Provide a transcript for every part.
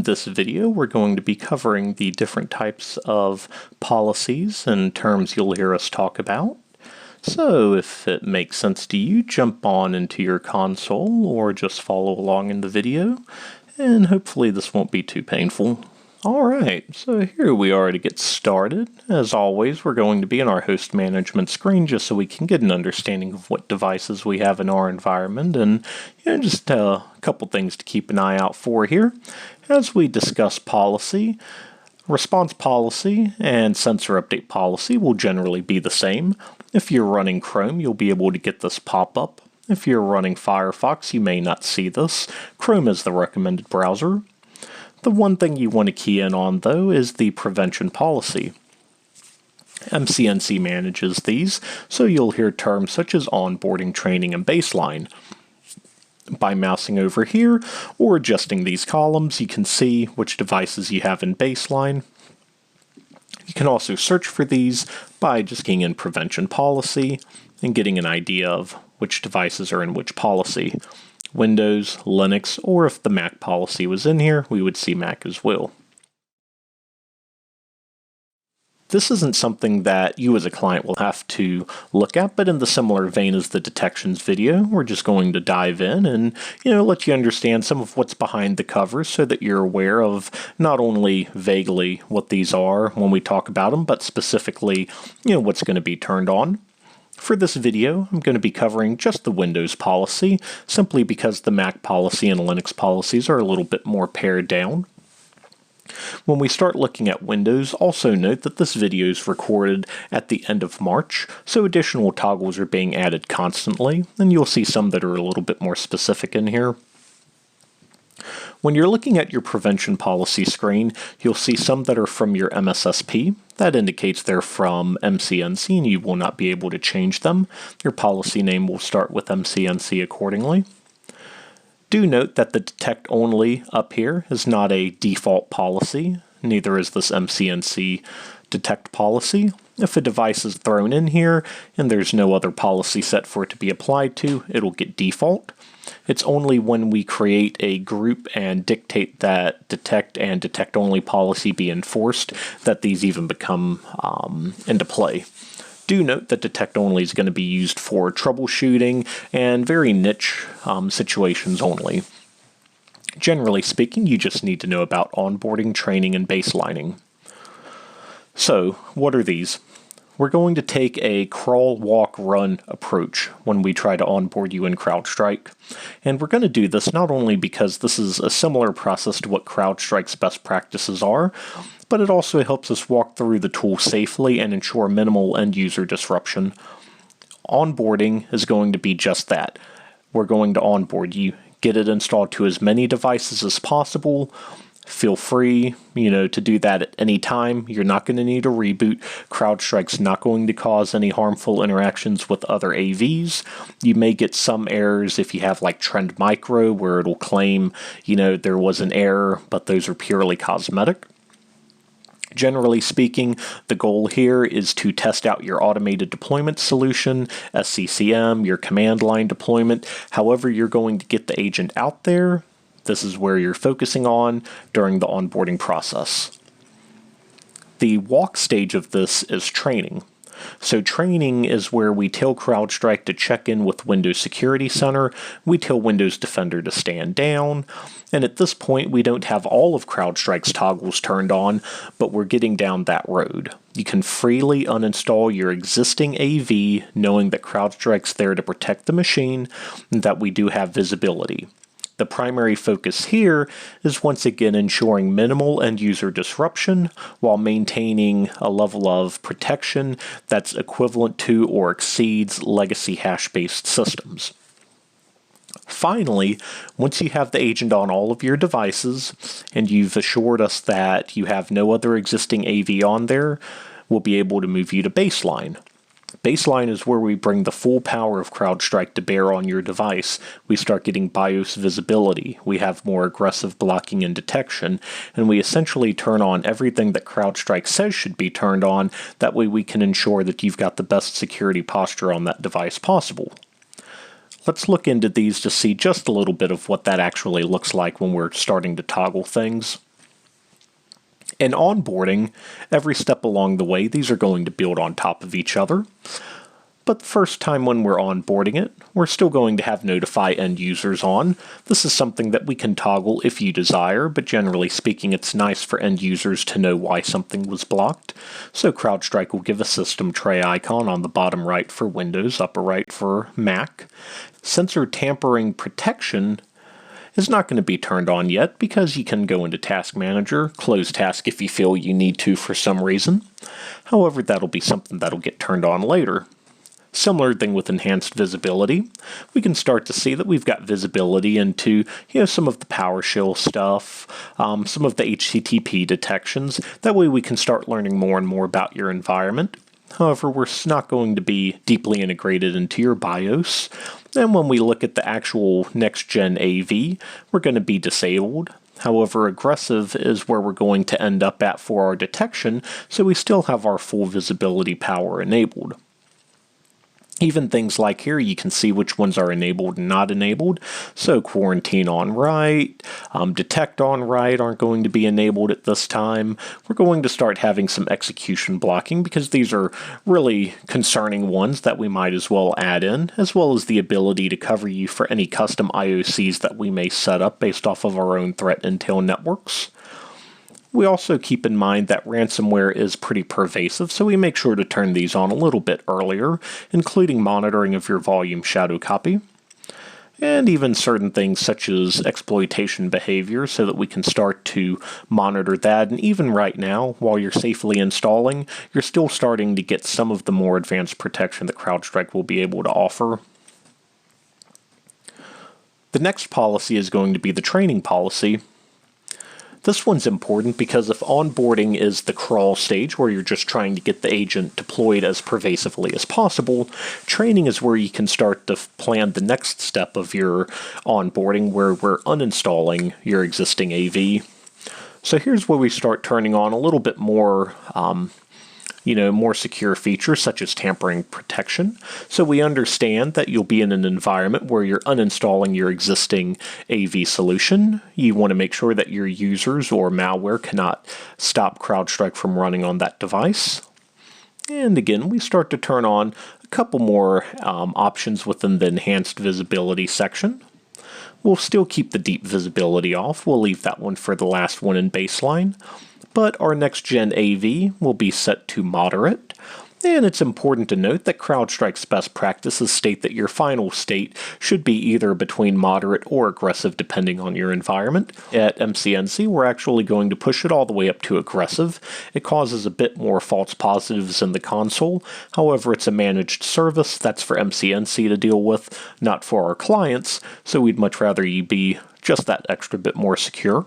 In this video, we're going to be covering the different types of policies and terms you'll hear us talk about. So if it makes sense to you, jump on into your console or just follow along in the video, and hopefully this won't be too painful. Alright, so here we are to get started. As always, we're going to be in our host management screen just so we can get an understanding of what devices we have in our environment and just a couple things to keep an eye out for here. As we discuss policy, response policy and sensor update policy will generally be the same. If you're running Chrome, you'll be able to get this pop-up. If you're running Firefox, you may not see this. Chrome is the recommended browser. The one thing you want to key in on, though, is the prevention policy. MCNC manages these, so you'll hear terms such as onboarding, training, and baseline. By mousing over here or adjusting these columns, you can see which devices you have in baseline. You can also search for these by just keying in prevention policy and getting an idea of which devices are in which policy. Windows, Linux, or if the Mac policy was in here, we would see Mac as well. This isn't something that you as a client will have to look at, but in the similar vein as the detections video, we're just going to dive in and let you understand some of what's behind the covers so that you're aware of not only vaguely what these are when we talk about them, but specifically what's going to be turned on. For this video, I'm going to be covering just the Windows policy, simply because the Mac policy and Linux policies are a little bit more pared down. When we start looking at Windows, also note that this video is recorded at the end of March, so additional toggles are being added constantly, and you'll see some that are a little bit more specific in here. When you're looking at your prevention policy screen, you'll see some that are from your MSSP. That indicates they're from MCNC and you will not be able to change them. Your policy name will start with MCNC accordingly. Do note that the detect only up here is not a default policy, neither is this MCNC detect policy. If a device is thrown in here and there's no other policy set for it to be applied to, it'll get default. It's only when we create a group and dictate that detect and detect only policy be enforced that these even become into play. Do note that detect only is going to be used for troubleshooting and very niche situations only. Generally speaking, you just need to know about onboarding, training, and baselining. So, what are these? We're going to take a crawl, walk, run approach when we try to onboard you in CrowdStrike. And we're going to do this not only because this is a similar process to what CrowdStrike's best practices are, but it also helps us walk through the tool safely and ensure minimal end-user disruption. Onboarding is going to be just that. We're going to onboard you, get it installed to as many devices as possible. Feel free, to do that at any time. You're not going to need a reboot. CrowdStrike's not going to cause any harmful interactions with other AVs. You may get some errors if you have like Trend Micro, where it'll claim, there was an error, but those are purely cosmetic. Generally speaking, the goal here is to test out your automated deployment solution, SCCM, your command line deployment, however you're going to get the agent out there. This is where you're focusing on during the onboarding process. The walk stage of this is training. So training is where we tell CrowdStrike to check in with Windows Security Center, we tell Windows Defender to stand down, and at this point we don't have all of CrowdStrike's toggles turned on, but we're getting down that road. You can freely uninstall your existing AV knowing that CrowdStrike's there to protect the machine and that we do have visibility. The primary focus here is once again ensuring minimal end-user disruption while maintaining a level of protection that's equivalent to or exceeds legacy hash-based systems. Finally, once you have the agent on all of your devices and you've assured us that you have no other existing AV on there, we'll be able to move you to baseline. Baseline is where we bring the full power of CrowdStrike to bear on your device. We start getting BIOS visibility, we have more aggressive blocking and detection, and we essentially turn on everything that CrowdStrike says should be turned on. That way we can ensure that you've got the best security posture on that device possible. Let's look into these to see just a little bit of what that actually looks like when we're starting to toggle things. In onboarding, every step along the way, these are going to build on top of each other. But the first time when we're onboarding it, we're still going to have notify end users on. This is something that we can toggle if you desire, but generally speaking, it's nice for end users to know why something was blocked. So CrowdStrike will give a system tray icon on the bottom right for Windows, upper right for Mac. Sensor tampering protection is not going to be turned on yet because you can go into Task Manager, close task if you feel you need to for some reason. However, that'll be something that'll get turned on later. Similar thing with enhanced visibility. We can start to see that we've got visibility into some of the PowerShell stuff, some of the HTTP detections. That way we can start learning more and more about your environment. However, we're not going to be deeply integrated into your BIOS. And when we look at the actual next-gen AV, we're going to be disabled. However, aggressive is where we're going to end up at for our detection, so we still have our full visibility power enabled. Even things like here, you can see which ones are enabled and not enabled. So quarantine on write, detect on write aren't going to be enabled at this time. We're going to start having some execution blocking because these are really concerning ones that we might as well add in, as well as the ability to cover you for any custom IOCs that we may set up based off of our own threat intel networks. We also keep in mind that ransomware is pretty pervasive, so we make sure to turn these on a little bit earlier, including monitoring of your volume shadow copy, and even certain things such as exploitation behavior so that we can start to monitor that. And even right now, while you're safely installing, you're still starting to get some of the more advanced protection that CrowdStrike will be able to offer. The next policy is going to be the training policy. This one's important because if onboarding is the crawl stage where you're just trying to get the agent deployed as pervasively as possible, training is where you can start to plan the next step of your onboarding where we're uninstalling your existing AV. So here's where we start turning on a little bit more more secure features such as tampering protection. So we understand that you'll be in an environment where you're uninstalling your existing AV solution. You want to make sure that your users or malware cannot stop CrowdStrike from running on that device. And again, we start to turn on a couple more options within the enhanced visibility section. We'll still keep the deep visibility off. We'll leave that one for the last one in baseline. But our next-gen AV will be set to moderate, and it's important to note that CrowdStrike's best practices state that your final state should be either between moderate or aggressive depending on your environment. At MCNC, we're actually going to push it all the way up to aggressive. It causes a bit more false positives in the console. However, it's a managed service that's for MCNC to deal with, not for our clients, so we'd much rather you be just that extra bit more secure.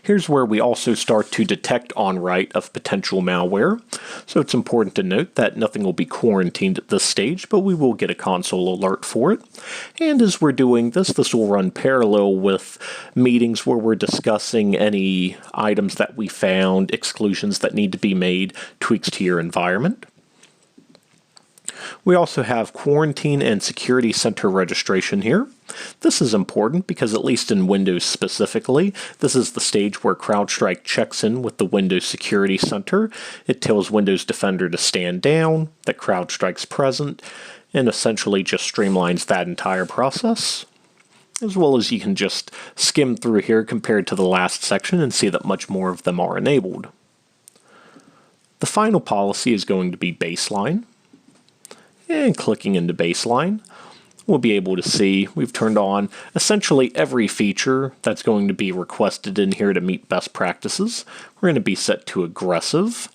Here's where we also start to detect on write of potential malware. So it's important to note that nothing will be quarantined at this stage, but we will get a console alert for it. And as we're doing this, this will run parallel with meetings where we're discussing any items that we found, exclusions that need to be made, tweaks to your environment. We also have quarantine and security center registration here. This is important because, at least in Windows specifically, this is the stage where CrowdStrike checks in with the Windows Security Center. It tells Windows Defender to stand down, that CrowdStrike's present, and essentially just streamlines that entire process. As well as you can just skim through here compared to the last section and see that much more of them are enabled. The final policy is going to be baseline. And clicking into baseline, we'll be able to see we've turned on essentially every feature that's going to be requested in here to meet best practices. We're going to be set to aggressive.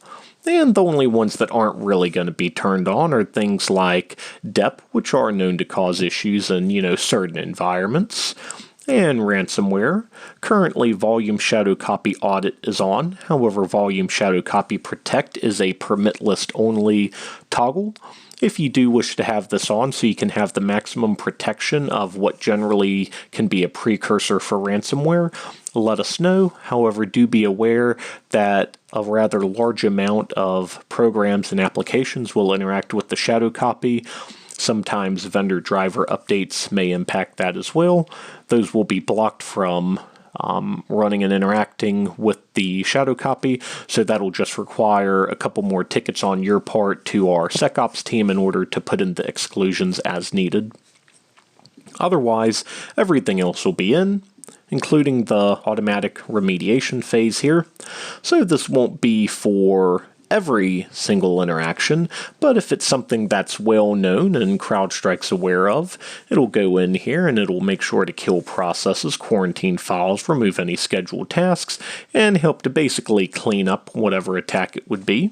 And the only ones that aren't really going to be turned on are things like DEP, which are known to cause issues in, certain environments, and ransomware. Currently, Volume Shadow Copy Audit is on. However, Volume Shadow Copy Protect is a permit list only toggle. If you do wish to have this on so you can have the maximum protection of what generally can be a precursor for ransomware, let us know. However, do be aware that a rather large amount of programs and applications will interact with the shadow copy. Sometimes vendor driver updates may impact that as well. Those will be blocked from running and interacting with the shadow copy, so that'll just require a couple more tickets on your part to our SecOps team in order to put in the exclusions as needed. Otherwise, everything else will be in, including the automatic remediation phase here. So this won't be for every single interaction, but if it's something that's well known and CrowdStrike's aware of, it'll go in here and it'll make sure to kill processes, quarantine files, remove any scheduled tasks, and help to basically clean up whatever attack it would be.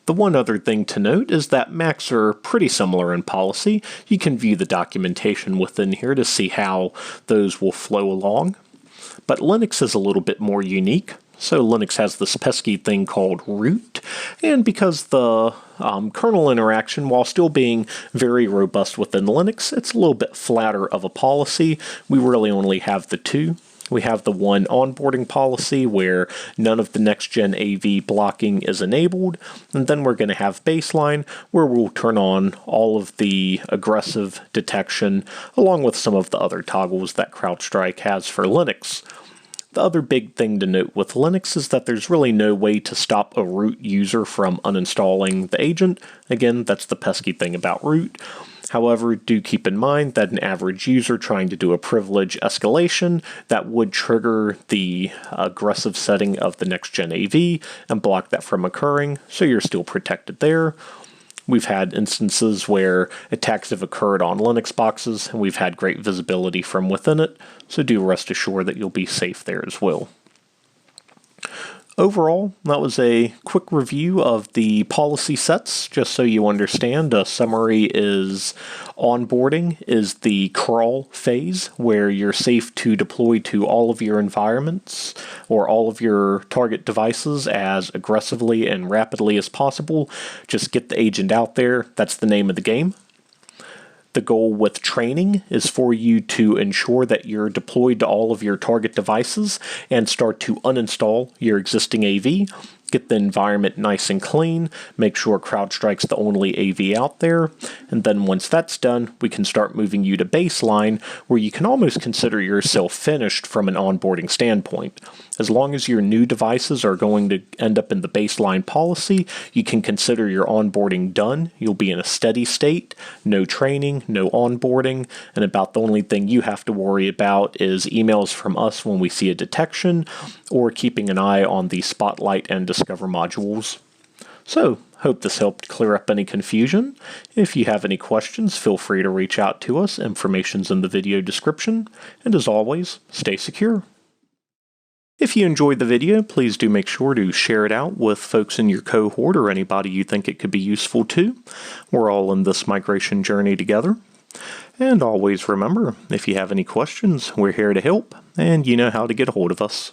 The one other thing to note is that Macs are pretty similar in policy. You can view the documentation within here to see how those will flow along. But Linux is a little bit more unique. So Linux has this pesky thing called root, and because the kernel interaction, while still being very robust within Linux, it's a little bit flatter of a policy. We really only have the two. We have the one onboarding policy where none of the next-gen AV blocking is enabled, and then we're going to have baseline where we'll turn on all of the aggressive detection along with some of the other toggles that CrowdStrike has for Linux. The other big thing to note with Linux is that there's really no way to stop a root user from uninstalling the agent. Again, that's the pesky thing about root. However, do keep in mind that an average user trying to do a privilege escalation, that would trigger the aggressive setting of the next-gen AV and block that from occurring, so you're still protected there. We've had instances where attacks have occurred on Linux boxes, and we've had great visibility from within it, so do rest assured that you'll be safe there as well. Overall, that was a quick review of the policy sets, just so you understand. A summary is onboarding is the crawl phase, where you're safe to deploy to all of your environments or all of your target devices as aggressively and rapidly as possible. Just get the agent out there. That's the name of the game. The goal with training is for you to ensure that you're deployed to all of your target devices and start to uninstall your existing AV. Get the environment nice and clean, make sure CrowdStrike's the only AV out there, and then once that's done, we can start moving you to baseline, where you can almost consider yourself finished from an onboarding standpoint. As long as your new devices are going to end up in the baseline policy, you can consider your onboarding done. You'll be in a steady state, no training, no onboarding, and about the only thing you have to worry about is emails from us when we see a detection, or keeping an eye on the Spotlight and Discover modules. So, hope this helped clear up any confusion. If you have any questions, feel free to reach out to us. Information's in the video description. And as always, stay secure. If you enjoyed the video, please do make sure to share it out with folks in your cohort or anybody you think it could be useful to. We're all in this migration journey together. And always remember, if you have any questions, we're here to help, and you know how to get a hold of us.